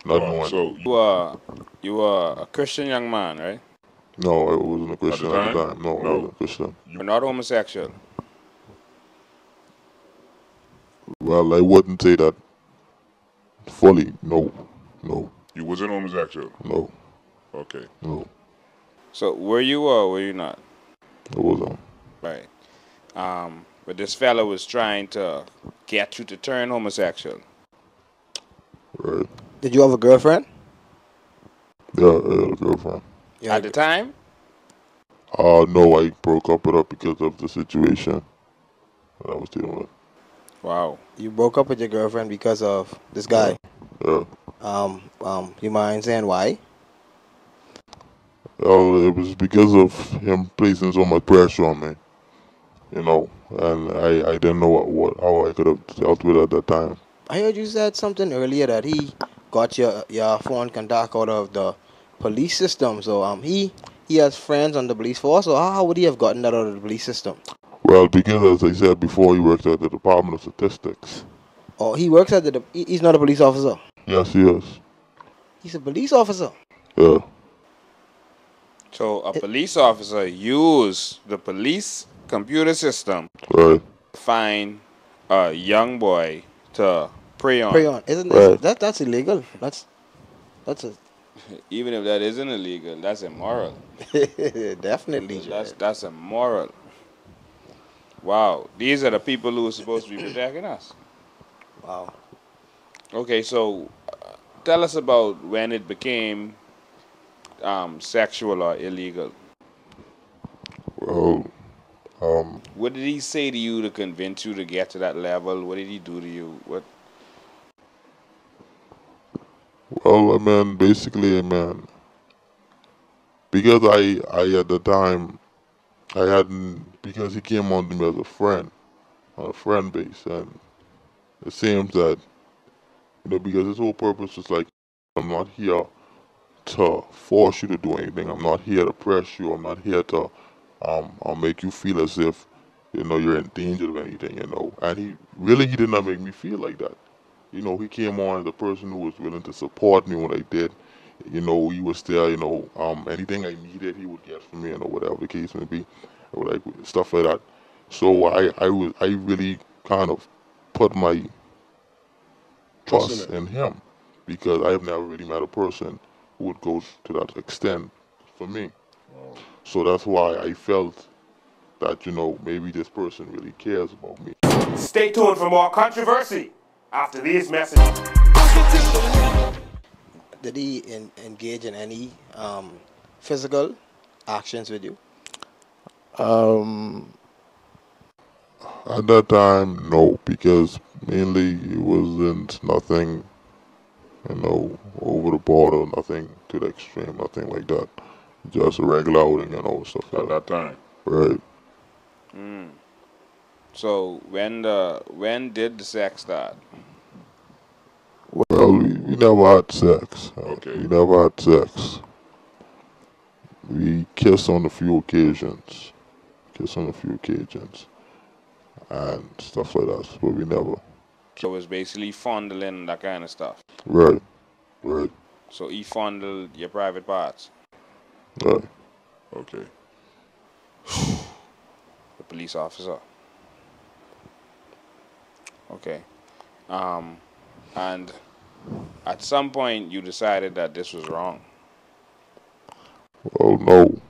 not knowing. So you were a Christian young man, right? No, I wasn't a Christian at the time? time. No, I No. wasn't a Christian. You're not homosexual. Well, I wouldn't say that fully. No, no, You wasn't homosexual. no, Okay. no. So were you or were you not? I wasn't. Right. But this fella was trying to get you to turn homosexual. Right. Did you have a girlfriend? Yeah, I had a girlfriend. At the time? No, I broke up with her because of the situation that I was dealing with. Wow. You broke up with your girlfriend because of this guy. Yeah. You mind saying why? Well, it was because of him placing so much pressure on me, you know, and I didn't know how I could have dealt with it at that time. I heard you said something earlier that he got your phone contact out of the police system. So he has friends on the police force. So how would he have gotten that out of the police system? Well, because as I said before, he worked at the Department of Statistics. Oh, he works at he's not a police officer. Yes, he is. He's a police officer. Yeah. So a police officer used the police computer system Right. to find a young boy to prey on. Prey on. Isn't Right. that's illegal? That's a Even if that isn't illegal, that's immoral. definitely. That's immoral. Wow. These are the people who are supposed to be protecting us. Wow. Okay, so tell us about when it became sexual or illegal. Well, What did he say to you to convince you to get to that level? What did he do to you? What? well, I mean, basically, I mean, because I at the time, I hadn't, because he came on to me as a friend, on a friend base, and it seems that, you know, because his whole purpose was like, I'm not here to force you to do anything. I'm not here to press you. I'm not here to I'll make you feel as if, you know, you're in danger of anything, you know. And he did not make me feel like that. You know, he came on as a person who was willing to support me when I did. You know, he was there, you know, anything I needed he would get from me, you know, whatever the case may be. Or like stuff like that. So I really kind of put my trust in him because I have never really met a person who would go to that extent for me. So that's why I felt that, you know, maybe this person really cares about me. Stay tuned for more controversy after these messages. Did he engage in any physical actions with you? At that time, no, because mainly it wasn't nothing, you know, over the border, nothing to the extreme, nothing like that. Just a regular outing, you know, stuff like At that. that time. Right. So when did the sex start? Well, we never had sex. Okay. We never had sex. We kissed on a few occasions. And stuff like that, but we never. So it was basically fondling, that kind of stuff. Right. Right. So he fondled your private parts. Right. Okay. The police officer. Okay. And at some point you decided that this was wrong. Well, no,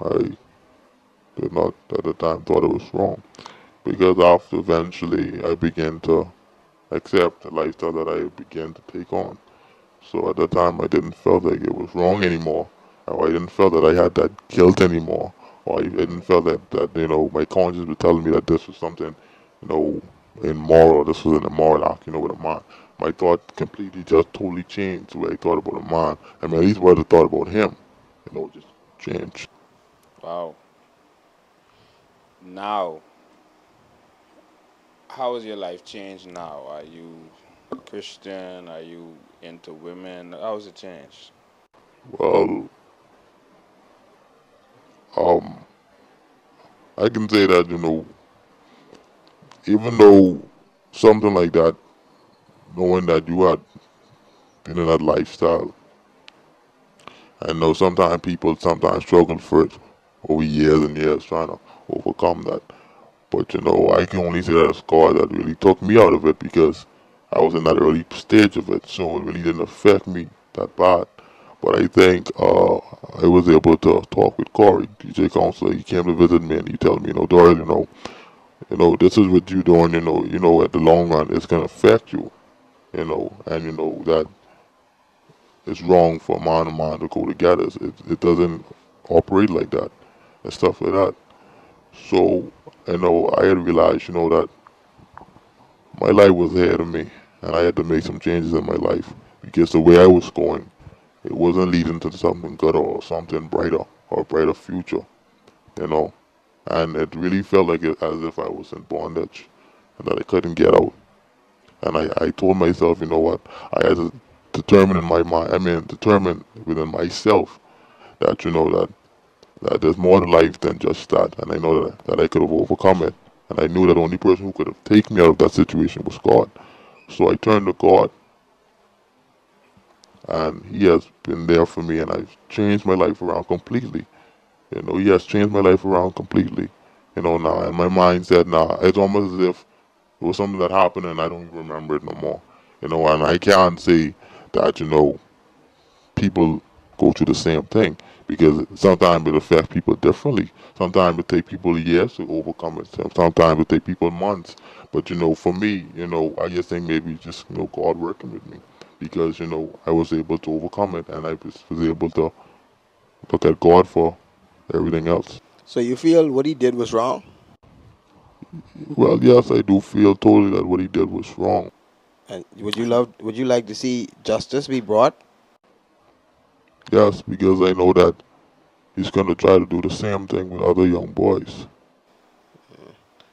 I did not at the time thought it was wrong because after eventually I began to accept the lifestyle that I began to take on. So at the time I didn't feel like it was wrong anymore, or I didn't feel that I had that guilt anymore, or I didn't feel that you know my conscience was telling me that this was something, you know, immoral. This was an immoral act, you know, with a man. My thought completely just totally changed the way I thought about a man. I mean, at least what I thought about him, you know, just changed. Wow. Now, how has your life changed now? Are you Christian? Are you into women? How has it changed? Well, um, I can say that, you know, even though something like that, knowing that you had into that lifestyle. I know sometimes people struggle for it over years and years trying to overcome that. But I can only say that it's God that really took me out of it because I was in that early stage of it, so it really didn't affect me that bad. But I think I was able to talk with Corey, DJ Counselor. He came to visit me and he told me, Doyle, this is what you're doing. At the long run, it's gonna affect you. And that it's wrong for man and man to go together. It doesn't operate like that and stuff like that. So, I had realized, that my life was ahead of me, and I had to make some changes in my life because the way I was going, it wasn't leading to something good or something brighter or a brighter future, And it really felt like as if I was in bondage and that I couldn't get out. And I told myself, you know what, I had to determine determine within myself that, that there's more to life than just that. And I know that I could have overcome it. And I knew that the only person who could have taken me out of that situation was God. So I turned to God. And He has been there for me, and I've changed my life around completely. He has changed my life around completely. Now, and my mindset now, it's almost as if it was something that happened and I don't even remember it no more. And I can't say that, people go through the same thing because sometimes it affects people differently. Sometimes it takes people years to overcome it. Sometimes it takes people months. But for me, I just think maybe just God working with me because I was able to overcome it and I was able to look at God for everything else. So you feel what he did was wrong? Well, yes, I do feel totally that what he did was wrong. And would you like to see justice be brought? Yes, because I know that he's going to try to do the same thing with other young boys.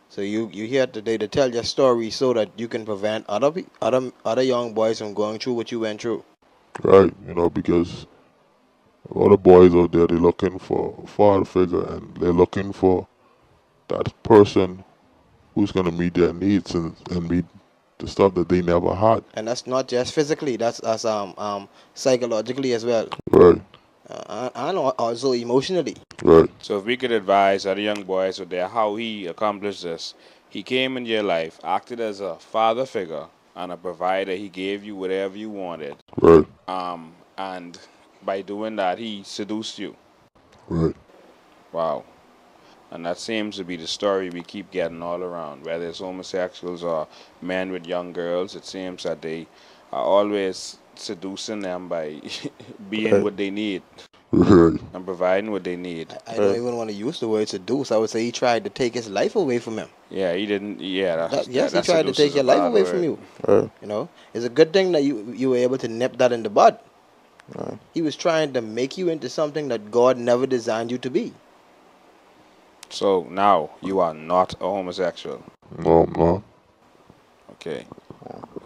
So you here today to tell your story so that you can prevent other young boys from going through what you went through. Right, because a lot of boys out there, they're looking for a father figure and they're looking for that person who's going to meet their needs and meet the stuff that they never had. And that's not just physically, that's psychologically as well. Right. And also emotionally. Right. So if we could advise other young boys out there how he accomplished this, he came into your life, acted as a father figure and a provider. He gave you whatever you wanted. Right. And by doing that, he seduced you. Right. Wow. And that seems to be the story we keep getting all around. Whether it's homosexuals or men with young girls, it seems that they are always seducing them by being what they need. Right. And providing what they need. I don't even want to use the word seduce. I would say he tried to take his life away from him. Yeah, he didn't. Yeah, he tried to take your life away from you. It's a good thing that you were able to nip that in the bud. He was trying to make you into something that God never designed you to be. So now you are not a homosexual. No, I'm not. Okay.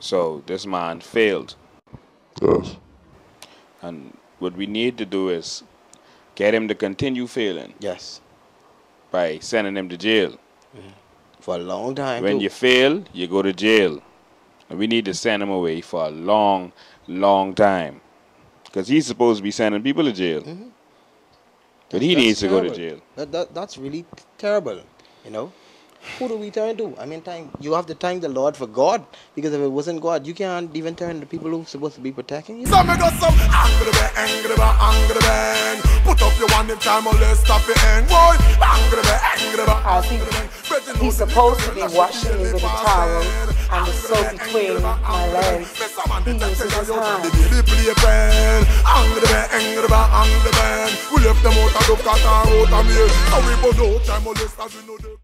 So this man failed. Yes. And what we need to do is get him to continue failing. Yes. By sending him to jail. For a long time. When you fail, you go to jail. And we need to send him away for a long, long time. Because he's supposed to be sending people to jail. But he needs to go to jail. That's really terrible, Who do we turn to? I mean, you have to thank the Lord for God, because if it wasn't God, you can't even turn to people who are supposed to be protecting you. Some got some angry man. Put up your one if time or less stop the end. Boy, I think he's supposed to be washing me with a towel and the soap between my legs. He uses his hands. Angry man. We left them out of the cut and out of me. So we put no time or less as we know them.